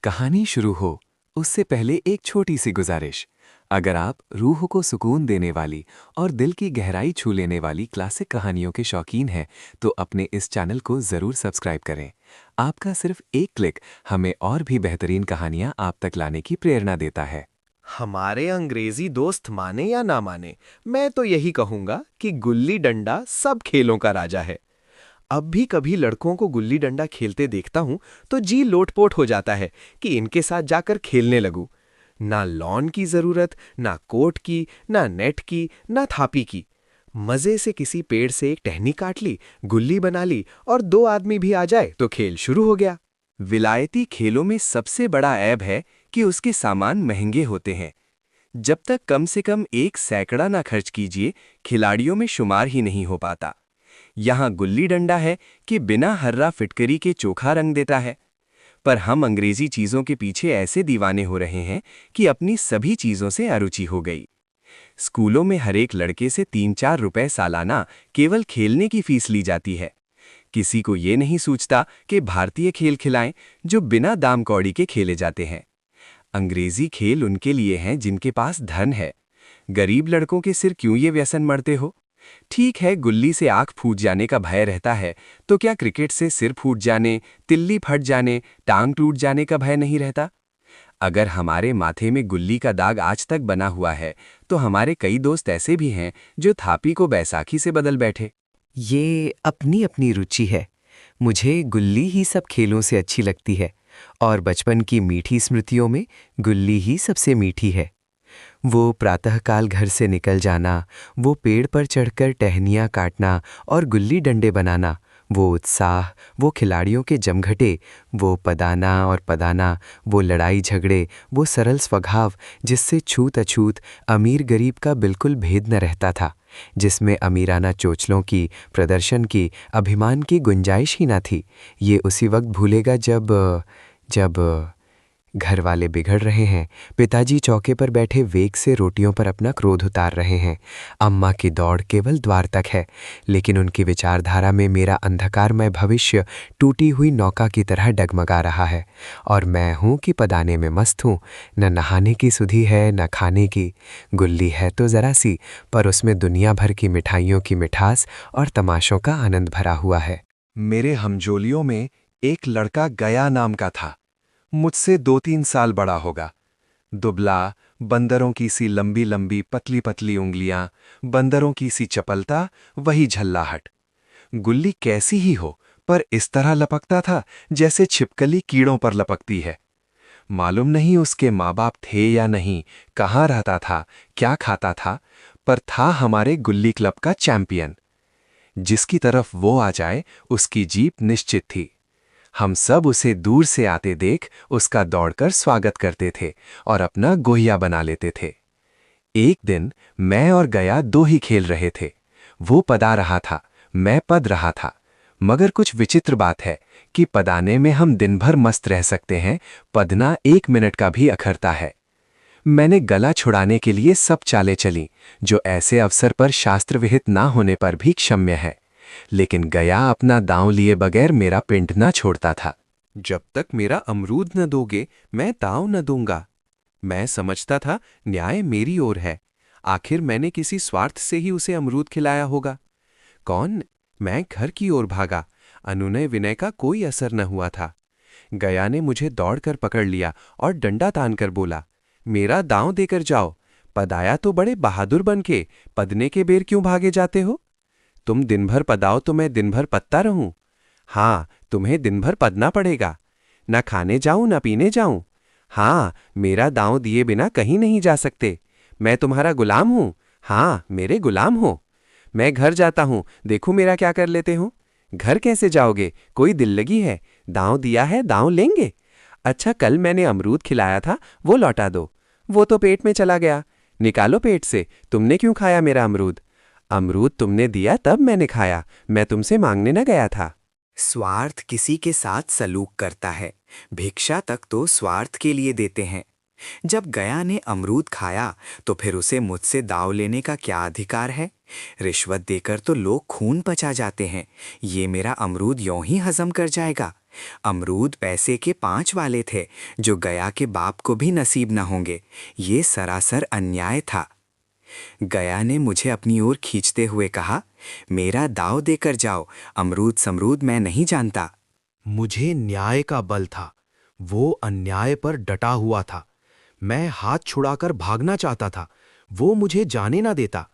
कहानी शुरू हो उससे पहले एक छोटी सी गुजारिश। अगर आप रूह को सुकून देने वाली और दिल की गहराई छू लेने वाली क्लासिक कहानियों के शौकीन हैं तो अपने इस चैनल को ज़रूर सब्सक्राइब करें। आपका सिर्फ एक क्लिक हमें और भी बेहतरीन कहानियां आप तक लाने की प्रेरणा देता है। हमारे अंग्रेजी दोस्त माने या ना माने, मैं तो यही कहूंगा कि गुल्ली डंडा सब खेलों का राजा है। अब भी कभी लड़कों को गुल्ली डंडा खेलते देखता हूं तो जी लोटपोट हो जाता है कि इनके साथ जाकर खेलने लगूं। ना लॉन की जरूरत, ना कोर्ट की, ना नेट की, ना थापी की। मजे से किसी पेड़ से एक टहनी काट ली, गुल्ली बना ली और दो आदमी भी आ जाए तो खेल शुरू हो गया। विलायती खेलों में सबसे बड़ा ऐब है कि उसके सामान महंगे होते हैं। जब तक कम से कम एक सैकड़ा ना खर्च कीजिए, खिलाड़ियों में शुमार ही नहीं हो पाता। यहाँ गुल्ली डंडा है कि बिना हर्रा फिटकरी के चोखा रंग देता है। पर हम अंग्रेजी चीजों के पीछे ऐसे दीवाने हो रहे हैं कि अपनी सभी चीजों से अरुचि हो गई। स्कूलों में हर एक लड़के से 3-4 रुपए सालाना केवल खेलने की फीस ली जाती है। किसी को ये नहीं सूझता कि भारतीय खेल खिलाएं जो बिना दाम कौड़ी के खेले जाते हैं। अंग्रेजी खेल उनके लिए हैं जिनके पास धन है। गरीब लड़कों के सिर क्यों ये व्यसन मढ़ते हो? ठीक है, गुल्ली से आंख फूट जाने का भय रहता है, तो क्या क्रिकेट से सिर फूट जाने, तिल्ली फट जाने, टांग टूट जाने का भय नहीं रहता? अगर हमारे माथे में गुल्ली का दाग आज तक बना हुआ है, तो हमारे कई दोस्त ऐसे भी हैं जो थापी को बैसाखी से बदल बैठे। ये अपनी अपनी रुचि है। मुझे गुल्ली ही सब खेलों से अच्छी लगती है और बचपन की मीठी स्मृतियों में गुल्ली ही सबसे मीठी है। वो प्रातःकाल घर से निकल जाना, वो पेड़ पर चढ़कर टहनियाँ काटना और गुल्ली डंडे बनाना, वो उत्साह, वो खिलाड़ियों के जमघटे, वो पदाना और पदाना, वो लड़ाई झगड़े, वो सरल स्वभाव जिससे छूत अछूत अमीर गरीब का बिल्कुल भेद न रहता था, जिसमें अमीराना चोचलों की, प्रदर्शन की, अभिमान की गुंजाइश ही न थी। ये उसी वक्त भूलेगा जब घर वाले बिगड़ रहे हैं, पिताजी चौके पर बैठे वेग से रोटियों पर अपना क्रोध उतार रहे हैं, अम्मा की दौड़ केवल द्वार तक है, लेकिन उनकी विचारधारा में मेरा अंधकारमय भविष्य टूटी हुई नौका की तरह डगमगा रहा है। और मैं हूँ कि पदाने में मस्त हूँ, न नहाने की सुधि है न खाने की। गुल्ली है तो ज़रा सी, पर उसमें दुनिया भर की मिठाइयों की मिठास और तमाशों का आनंद भरा हुआ है। मेरे हमजोलियों में एक लड़का गया नाम का था। मुझसे 2-3 साल बड़ा होगा। दुबला, बंदरों की सी लंबी लंबी पतली पतली उंगलियां, बंदरों की सी चपलता, वही झल्लाहट। गुल्ली कैसी ही हो, पर इस तरह लपकता था जैसे छिपकली कीड़ों पर लपकती है। मालूम नहीं उसके माँ बाप थे या नहीं, कहाँ रहता था, क्या खाता था, पर था हमारे गुल्ली क्लब का चैंपियन। जिसकी तरफ वो आ जाए उसकी जीत निश्चित थी। हम सब उसे दूर से आते देख उसका दौड़कर स्वागत करते थे और अपना गोहिया बना लेते थे। एक दिन मैं और गया दो ही खेल रहे थे। वो पदा रहा था, मैं पद रहा था। मगर कुछ विचित्र बात है कि पदाने में हम दिन भर मस्त रह सकते हैं, पदना 1 मिनट का भी अखरता है। मैंने गला छुड़ाने के लिए सब चालें चली, जो ऐसे अवसर पर शास्त्र विहित ना होने पर भी क्षम्य है। लेकिन गया अपना दांव लिए बगैर मेरा पिंड ना छोड़ता था। जब तक मेरा अमरूद न दोगे, मैं दांव न दूंगा। मैं समझता था न्याय मेरी ओर है। आखिर मैंने किसी स्वार्थ से ही उसे अमरूद खिलाया होगा। कौन? मैं घर की ओर भागा। अनुनय विनय का कोई असर न हुआ था। गया ने मुझे दौड़कर पकड़ लिया और डंडा तानकर बोला, मेरा दांव देकर जाओ। पदाया तो बड़े बहादुर बन के, पदने के बेर क्यों भागे जाते हो? तुम दिन भर पदाओ तो मैं दिन भर पदता रहूं? हाँ, तुम्हें दिन भर पदना पड़ेगा। न खाने जाऊं न पीने जाऊं। हाँ, मेरा दांव दिए बिना कहीं नहीं जा सकते। मैं तुम्हारा गुलाम हूं। हाँ, मेरे गुलाम हो। मैं घर जाता हूं, देखो मेरा क्या कर लेते हो। घर कैसे जाओगे? कोई दिल लगी है? दांव दिया है, दांव लेंगे। अच्छा, कल मैंने अमरूद खिलाया था, वो लौटा दो। वो तो पेट में चला गया। निकालो पेट से। तुमने क्यों खाया मेरा अमरूद? अमरूद तुमने दिया तब मैंने खाया, मैं तुमसे मांगने न गया था। स्वार्थ किसी के साथ सलूक करता है, भिक्षा तक तो स्वार्थ के लिए देते हैं। जब गया ने अमरूद खाया तो फिर उसे मुझसे दाव लेने का क्या अधिकार है? रिश्वत देकर तो लोग खून पचा जाते हैं। ये मेरा अमरूद यों ही हजम कर जाएगा। अमरूद पैसे के 5 वाले थे, जो गया के बाप को भी नसीब न होंगे। ये सरासर अन्याय था। गया ने मुझे अपनी ओर खींचते हुए कहा, मेरा दाव देकर जाओ, अमरूद समरूद मैं नहीं जानता। मुझे न्याय का बल था। वो अन्याय पर डटा हुआ था। मैं हाथ छुड़ाकर भागना चाहता था। वो मुझे जाने ना देता।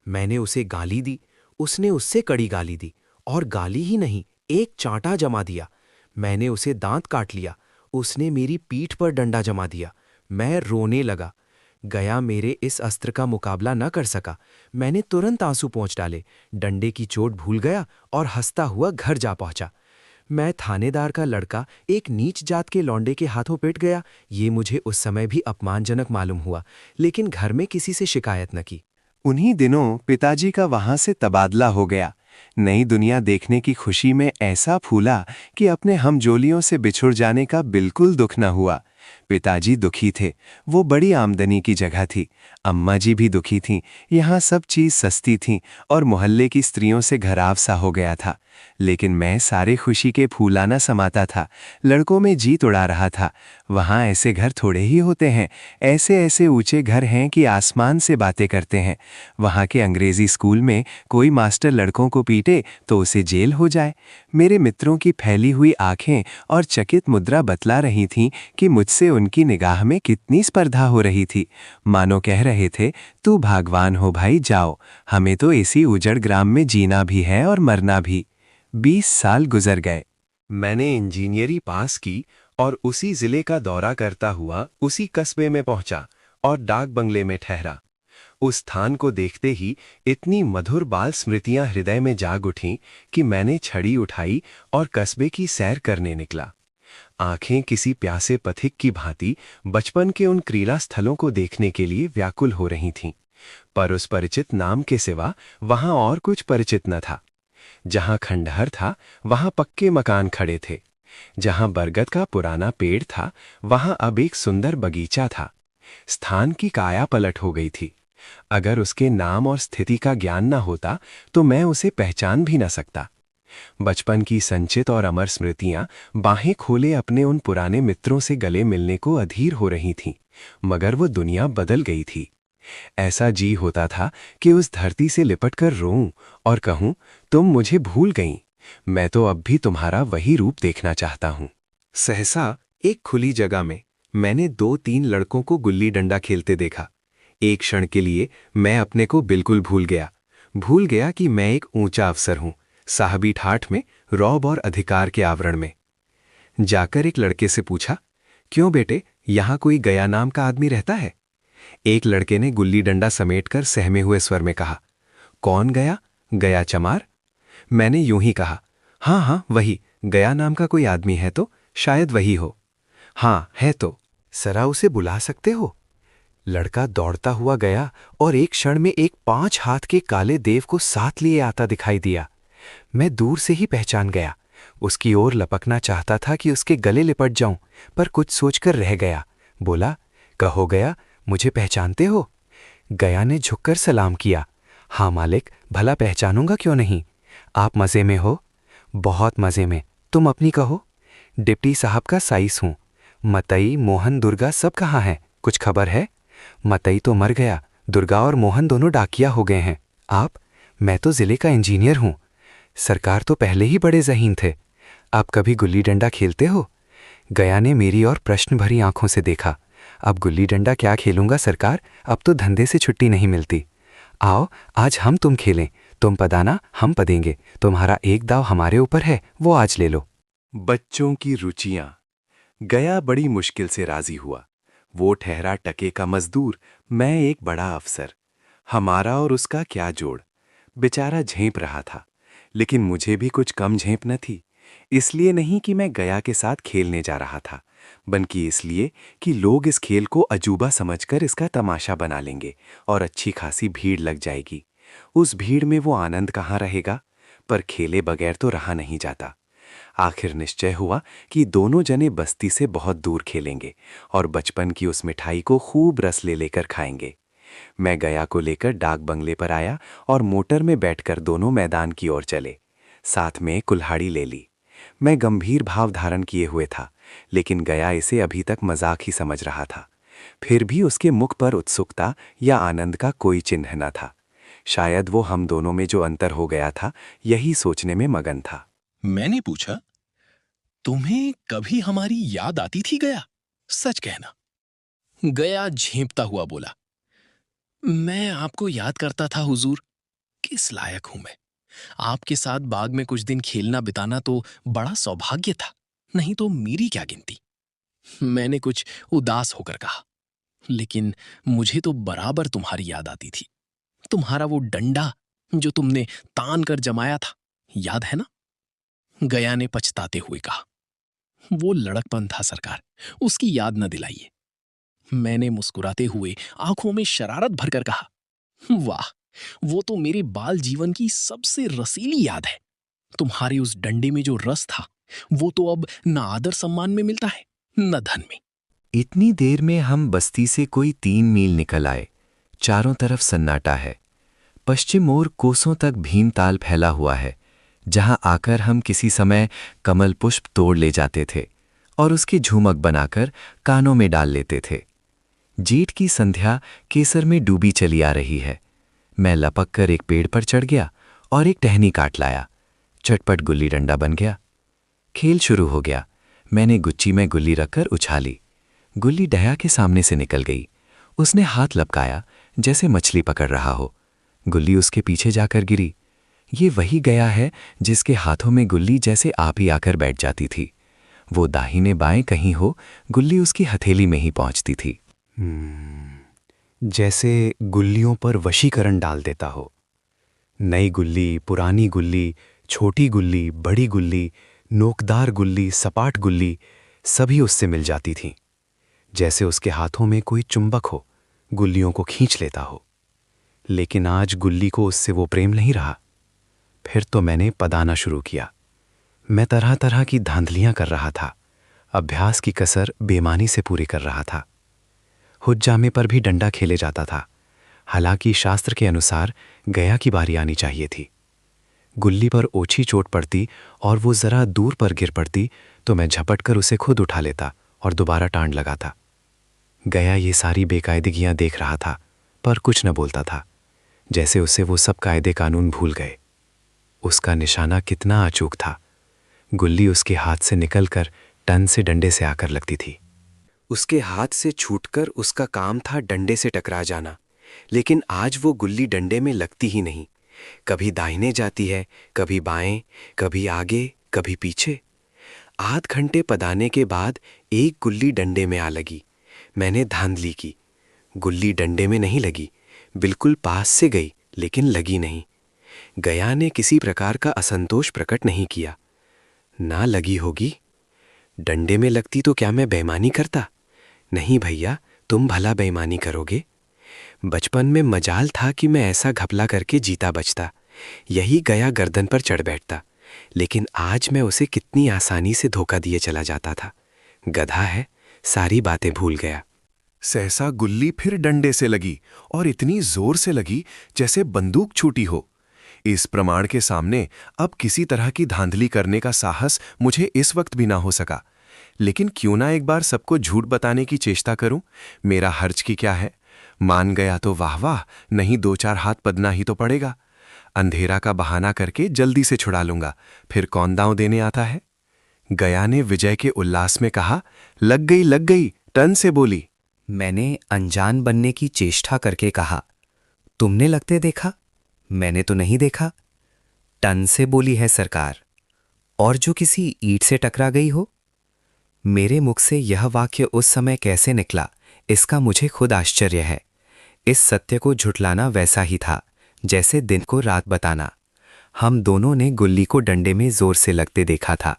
मैंने उसे गाली दी। उसने उससे कड़ी गाली दी, और गाली ही नहीं, एक चांटा जमा दिया। मैंने उसे दांत काट लिया। उसने मेरी पीठ पर डंडा जमा दिया। मैं रोने लगा। गया मेरे इस अस्त्र का मुकाबला न कर सका। मैंने तुरंत आंसू पोंछ डाले, डंडे की चोट भूल गया और हंसता हुआ घर जा पहुंचा। मैं थानेदार का लड़का एक नीच जात के लौंडे के हाथों पिट गया, ये मुझे उस समय भी अपमानजनक मालूम हुआ, लेकिन घर में किसी से शिकायत न की। उन्हीं दिनों पिताजी का वहां से तबादला हो गया। नई दुनिया देखने की खुशी में ऐसा फूला कि अपने हमजोलियों से बिछुड़ जाने का बिल्कुल दुख न हुआ। पिताजी दुखी थे, वो बड़ी आमदनी की जगह थी। अम्मा जी भी दुखी थीं, यहाँ सब चीज़ सस्ती थी और मोहल्ले की स्त्रियों से घराव सा हो गया था। लेकिन मैं सारे खुशी के फूलाना समाता था, लड़कों में जीत उड़ा रहा था। वहाँ ऐसे घर थोड़े ही होते हैं, ऐसे ऐसे ऊंचे घर हैं कि आसमान से बातें करते हैं। वहाँ के अंग्रेजी स्कूल में कोई मास्टर लड़कों को पीटे तो उसे जेल हो जाए। मेरे मित्रों की फैली हुई आंखें और चकित मुद्रा बतला रही थीं कि मुझसे उनकी निगाह में कितनी स्पर्धा हो रही थी। मानो कह रहे थे, तू भागवान हो भाई, जाओ, हमें तो इसी उजड़ ग्राम में जीना भी है और मरना भी। 20 साल गुजर गए। मैंने इंजीनियरी पास की और उसी जिले का दौरा करता हुआ उसी कस्बे में पहुंचा और डाक बंगले में ठहरा। उस स्थान को देखते ही इतनी मधुर बाल स्मृतियां हृदय में जाग उठीं कि मैंने छड़ी उठाई और कस्बे की सैर करने निकला। आंखें किसी प्यासे पथिक की भांति बचपन के उन क्रीड़ा स्थलों को देखने के लिए व्याकुल हो रही थीं, पर उस परिचित नाम के सिवा वहां और कुछ परिचित न था। जहां खंडहर था, वहां पक्के मकान खड़े थे। जहां बरगद का पुराना पेड़ था, वहां अब एक सुंदर बगीचा था। स्थान की काया पलट हो गई थी। अगर उसके नाम और स्थिति का ज्ञान न होता तो मैं उसे पहचान भी न सकता। बचपन की संचित और अमर स्मृतियां बाहें खोले अपने उन पुराने मित्रों से गले मिलने को अधीर हो रही थीं, मगर वो दुनिया बदल गई थी। ऐसा जी होता था कि उस धरती से लिपटकर रोऊं और कहूं, तुम मुझे भूल गईं, मैं तो अब भी तुम्हारा वही रूप देखना चाहता हूं। सहसा एक खुली जगह में मैंने 2-3 लड़कों को गुल्ली डंडा खेलते देखा। एक क्षण के लिए मैं अपने को बिल्कुल भूल गया कि मैं एक ऊंचा अफसर हूं, साहबी ठाठ में, रौब और अधिकार के आवरण में। जाकर एक लड़के से पूछा, क्यों बेटे, यहां कोई गया नाम का आदमी रहता है? एक लड़के ने गुल्ली डंडा समेटकर सहमे हुए स्वर में कहा, कौन गया? गया चमार? मैंने यूं ही कहा, हाँ वही, गया नाम का कोई आदमी है तो शायद वही हो। हाँ है तो सरा उसे बुला सकते हो? लड़का दौड़ता हुआ गया और एक क्षण में एक 5 हाथ के काले देव को साथ लिए आता दिखाई दिया। मैं दूर से ही पहचान गया। उसकी ओर लपकना चाहता था कि उसके गले लिपट जाऊं, पर कुछ सोचकर रह गया। बोला, कहो गया, मुझे पहचानते हो? गया ने झुककर सलाम किया। हाँ मालिक, भला पहचानूंगा क्यों नहीं। आप मज़े में हो? बहुत मज़े में। तुम अपनी कहो। डिप्टी साहब का साइस हूँ। मतई, मोहन, दुर्गा सब कहाँ हैं? कुछ खबर है? मतई तो मर गया, दुर्गा और मोहन दोनों डाकिया हो गए हैं। आप? मैं तो जिले का इंजीनियर हूँ। सरकार तो पहले ही बड़े ज़हीन थे। आप कभी गुल्ली डंडा खेलते हो? गया ने मेरी और प्रश्न भरी आंखों से देखा। अब गुल्ली डंडा क्या खेलूंगा सरकार, अब तो धंधे से छुट्टी नहीं मिलती। आओ आज हम तुम खेलें, तुम पदाना हम पदेंगे, तुम्हारा एक दाव हमारे ऊपर है, वो आज ले लो। बच्चों की रुचियां। गया बड़ी मुश्किल से राजी हुआ। वो ठहरा टके का मजदूर, मैं एक बड़ा अफसर। हमारा और उसका क्या जोड़। बेचारा झेंप रहा था, लेकिन मुझे भी कुछ कम झेंप न थी। इसलिए नहीं कि मैं गया के साथ खेलने जा रहा था, बल्कि इसलिए कि लोग इस खेल को अजूबा समझकर इसका तमाशा बना लेंगे और अच्छी खासी भीड़ लग जाएगी। उस भीड़ में वो आनंद कहाँ रहेगा? पर खेले बगैर तो रहा नहीं जाता। आखिर निश्चय हुआ कि दोनों जने बस्ती से बहुत दूर खेलेंगे और बचपन की उस मिठाई को खूब रस ले लेकर खाएंगे। मैं गया को लेकर डाक बंगले पर आया और मोटर में बैठकर दोनों मैदान की ओर चले। साथ में कुल्हाड़ी ले ली। मैं गंभीर भाव धारण किए हुए था, लेकिन गया इसे अभी तक मजाक ही समझ रहा था। फिर भी उसके मुख पर उत्सुकता या आनंद का कोई चिन्ह न था। शायद वो हम दोनों में जो अंतर हो गया था, यही सोचने में मगन था। मैंने पूछा, तुम्हें कभी हमारी याद आती थी गया? सच कहना। गया झेंपता हुआ बोला, मैं आपको याद करता था हुजूर। किस लायक हूं मैं। आपके साथ बाग में कुछ दिन खेलना बिताना तो बड़ा सौभाग्य था, नहीं तो मेरी क्या गिनती। मैंने कुछ उदास होकर कहा, लेकिन मुझे तो बराबर तुम्हारी याद आती थी। तुम्हारा वो डंडा जो तुमने तान कर जमाया था, याद है ना? गया ने पछताते हुए कहा, वो लड़कपन था सरकार, उसकी याद न दिलाइए। मैंने मुस्कुराते हुए आंखों में शरारत भरकर कहा, वाह, वो तो मेरे बाल जीवन की सबसे रसीली याद है। तुम्हारे उस डंडे में जो रस था, वो तो अब न आदर सम्मान में मिलता है, न धन में। इतनी देर में हम बस्ती से कोई 3 मील निकल आए। चारों तरफ सन्नाटा है। पश्चिम ओर कोसों तक भीमताल फैला हुआ है, जहां आकर हम किसी समय कमल पुष्प तोड़ ले जाते थे और उसकी झूमक बनाकर कानों में डाल लेते थे। जेठ की संध्या केसर में डूबी चली आ रही है। मैं लपक कर एक पेड़ पर चढ़ गया और एक टहनी काट लाया। चटपट गुल्ली डंडा बन गया। खेल शुरू हो गया। मैंने गुच्ची में गुल्ली रखकर उछाली। गुल्ली डया के सामने से निकल गई। उसने हाथ लपकाया जैसे मछली पकड़ रहा हो। गुल्ली उसके पीछे जाकर गिरी। ये वही गया है जिसके हाथों में गुल्ली जैसे आप ही आकर बैठ जाती थी। वो दाहिने बाएं कहीं हो, गुल्ली उसकी हथेली में ही पहुंचती थी। जैसे गुल्लियों पर वशीकरण डाल देता हो। नई गुल्ली, पुरानी गुल्ली, छोटी गुल्ली, बड़ी गुल्ली, नोकदार गुल्ली, सपाट गुल्ली, सभी उससे मिल जाती थीं। जैसे उसके हाथों में कोई चुंबक हो, गुल्लियों को खींच लेता हो। लेकिन आज गुल्ली को उससे वो प्रेम नहीं रहा। फिर तो मैंने पदाना शुरू किया। मैं तरह तरह की धांधलियां कर रहा था। अभ्यास की कसर बेमानी से पूरी कर रहा था। हुज्जामे पर भी डंडा खेले जाता था। हालांकि शास्त्र के अनुसार गया की बारी आनी चाहिए थी। गुल्ली पर ओछी चोट पड़ती और वो जरा दूर पर गिर पड़ती तो मैं झपट कर उसे खुद उठा लेता और दोबारा टांड लगाता। गया ये सारी बेकायदगियां देख रहा था, पर कुछ न बोलता था, जैसे उसे वो सब कायदे कानून भूल गए। उसका निशाना कितना अचूक था। गुल्ली उसके हाथ से निकलकर टन से डंडे से आकर लगती थी। उसके हाथ से छूटकर उसका काम था डंडे से टकरा जाना, लेकिन आज वो गुल्ली डंडे में लगती ही नहीं। कभी दाहिने जाती है, कभी बाएं, कभी आगे, कभी पीछे। आध घंटे पदाने के बाद एक गुल्ली डंडे में आ लगी। मैंने धांधली की। गुल्ली डंडे में नहीं लगी, बिल्कुल पास से गई, लेकिन लगी नहीं। गया ने किसी प्रकार का असंतोष प्रकट नहीं किया। ना लगी होगी। डंडे में लगती तो क्या मैं बेईमानी करता? नहीं भैया, तुम भला बेईमानी करोगे? बचपन में मजाल था कि मैं ऐसा घपला करके जीता बचता। यही गया गर्दन पर चढ़ बैठता, लेकिन आज मैं उसे कितनी आसानी से धोखा दिए चला जाता था। गधा है, सारी बातें भूल गया। सहसा गुल्ली फिर डंडे से लगी और इतनी जोर से लगी जैसे बंदूक छूटी हो। इस प्रमाण के सामने अब किसी तरह की धांधली करने का साहस मुझे इस वक्त भी ना हो सका। लेकिन क्यों ना एक बार सबको झूठ बताने की चेष्टा करूं? मेरा हर्ज की क्या है? मान गया तो वाह वाह, नहीं 2-4 हाथ पदना ही तो पड़ेगा। अंधेरा का बहाना करके जल्दी से छुड़ा लूंगा, फिर कौन दांव देने आता है? गया ने विजय के उल्लास में कहा, लग गई, टन से बोली। मैंने अनजान बनने की चेष्टा करके कहा, तुमने लगते देखा? मैंने तो नहीं देखा। टन से बोली है सरकार। और जो किसी ईंट से टकरा गई हो? मेरे मुख से यह वाक्य उस समय कैसे निकला, इसका मुझे खुद आश्चर्य है। इस सत्य को झुठलाना वैसा ही था जैसे दिन को रात बताना। हम दोनों ने गुल्ली को डंडे में जोर से लगते देखा था,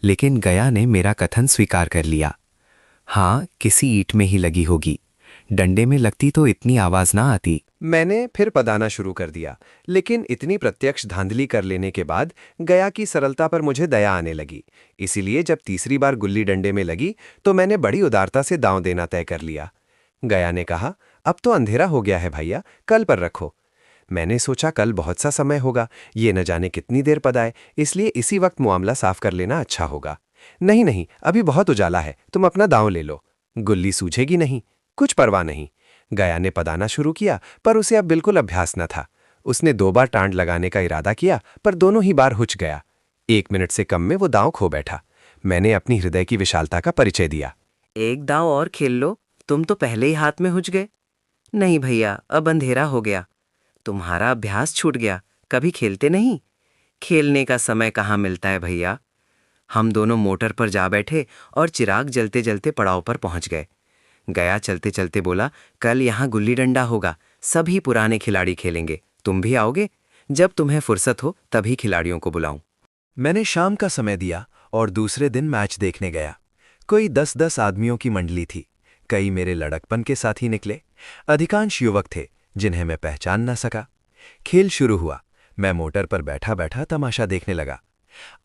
लेकिन गया ने मेरा कथन स्वीकार कर लिया। हाँ, किसी ईंट में ही लगी होगी। डंडे में लगती तो इतनी आवाज ना आती। मैंने फिर पदाना शुरू कर दिया, लेकिन इतनी प्रत्यक्ष धांधली कर लेने के बाद गया की सरलता पर मुझे दया आने लगी। इसीलिए जब तीसरी बार गुल्ली डंडे में लगी तो मैंने बड़ी उदारता से दांव देना तय कर लिया। गया ने कहा, अब तो अंधेरा हो गया है भैया, कल पर रखो। मैंने सोचा कल बहुत सा समय होगा, ये न जाने कितनी देर पदाए, इसलिए इसी वक्त मामला साफ कर लेना अच्छा होगा। नहीं नहीं, अभी बहुत उजाला है, तुम अपना दांव ले लो, गुल्ली सूझेगी नहीं। कुछ परवाह नहीं। गया ने पदाना शुरू किया, पर उसे अब बिल्कुल अभ्यास न था। उसने 2 बार टांड लगाने का इरादा किया, पर दोनों ही बार हुच गया। 1 मिनट से कम में वो दांव खो बैठा। मैंने अपनी हृदय की विशालता का परिचय दिया। एक दांव और खेल लो, तुम तो पहले ही हाथ में हुज गए। नहीं भैया, अब अंधेरा हो गया, तुम्हारा अभ्यास छूट गया, कभी खेलते नहीं। खेलने का समय कहाँ मिलता है भैया। हम दोनों मोटर पर जा बैठे और चिराग जलते जलते पड़ाव पर पहुंच गए। गया चलते चलते बोला, कल यहाँ गुल्ली डंडा होगा, सभी पुराने खिलाड़ी खेलेंगे, तुम भी आओगे? जब तुम्हें फुर्सत हो तभी खिलाड़ियों को बुलाऊं। मैंने शाम का समय दिया और दूसरे दिन मैच देखने गया। कोई 10-10 आदमियों की मंडली थी। कई मेरे लड़कपन के साथी निकले। अधिकांश युवक थे जिन्हें मैं पहचान न सका। खेल शुरू हुआ। मैं मोटर पर बैठा बैठा तमाशा देखने लगा।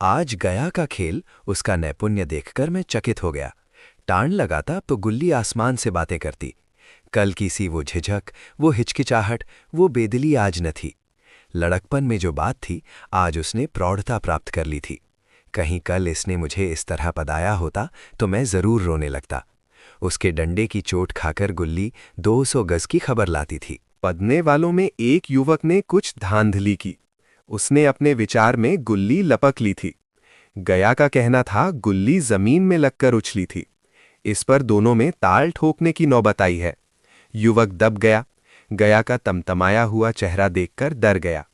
आज गया का खेल, उसका नैपुण्य देखकर मैं चकित हो गया। टांड लगाता तो गुल्ली आसमान से बातें करती। कल की सी वो झिझक, वो हिचकिचाहट, वो बेदिली आज न थी। लड़कपन में जो बात थी, आज उसने प्रौढ़ता प्राप्त कर ली थी। कहीं कल इसने मुझे इस तरह पदाया होता तो मैं जरूर रोने लगता। उसके डंडे की चोट खाकर गुल्ली 200 गज की खबर लाती थी। पदने वालों में एक युवक ने कुछ धांधली की। उसने अपने विचार में गुल्ली लपक ली थी। गया का कहना था गुल्ली जमीन में लगकर उछली थी। इस पर दोनों में ताल ठोकने की नौबत आई है। युवक दब गया। गया का तमतमाया हुआ चेहरा देखकर डर गया।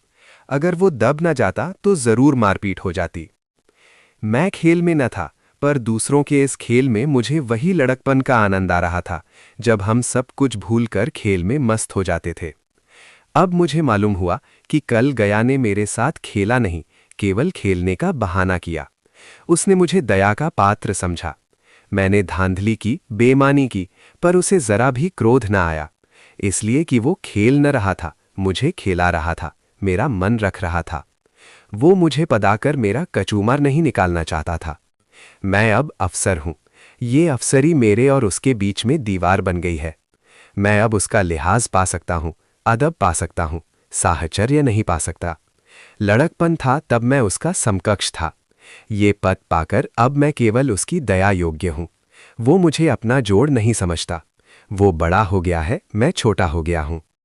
अगर वो दब न जाता तो जरूर मारपीट हो जाती। मैं खेल में न था, पर दूसरों के इस खेल में मुझे वही लड़कपन का आनंद आ रहा था जब हम सब कुछ भूलकर खेल में मस्त हो जाते थे। अब मुझे मालूम हुआ कि कल गया ने मेरे साथ खेला नहीं, केवल खेलने का बहाना किया। उसने मुझे दया का पात्र समझा। मैंने धांधली की, बेईमानी की, पर उसे जरा भी क्रोध न आया, इसलिए कि वो खेल न रहा था, मुझे खेला रहा था, मेरा मन रख रहा था। वो मुझे पदाकर मेरा कचूमर नहीं निकालना चाहता था। मैं अब अफसर हूं। ये अफसरी मेरे और उसके बीच में दीवार बन गई है। मैं अब उसका लिहाज पा सकता हूं, अदब पा सकता हूं, साहचर्य नहीं पा सकता। लड़कपन था तब मैं उसका समकक्ष था। ये पद पाकर अब मैं केवल उसकी दया योग्य हूं। वो मुझे अपना जोड़ नहीं समझता। वो बड़ा हो गया है, मैं छोटा हो गया हूं।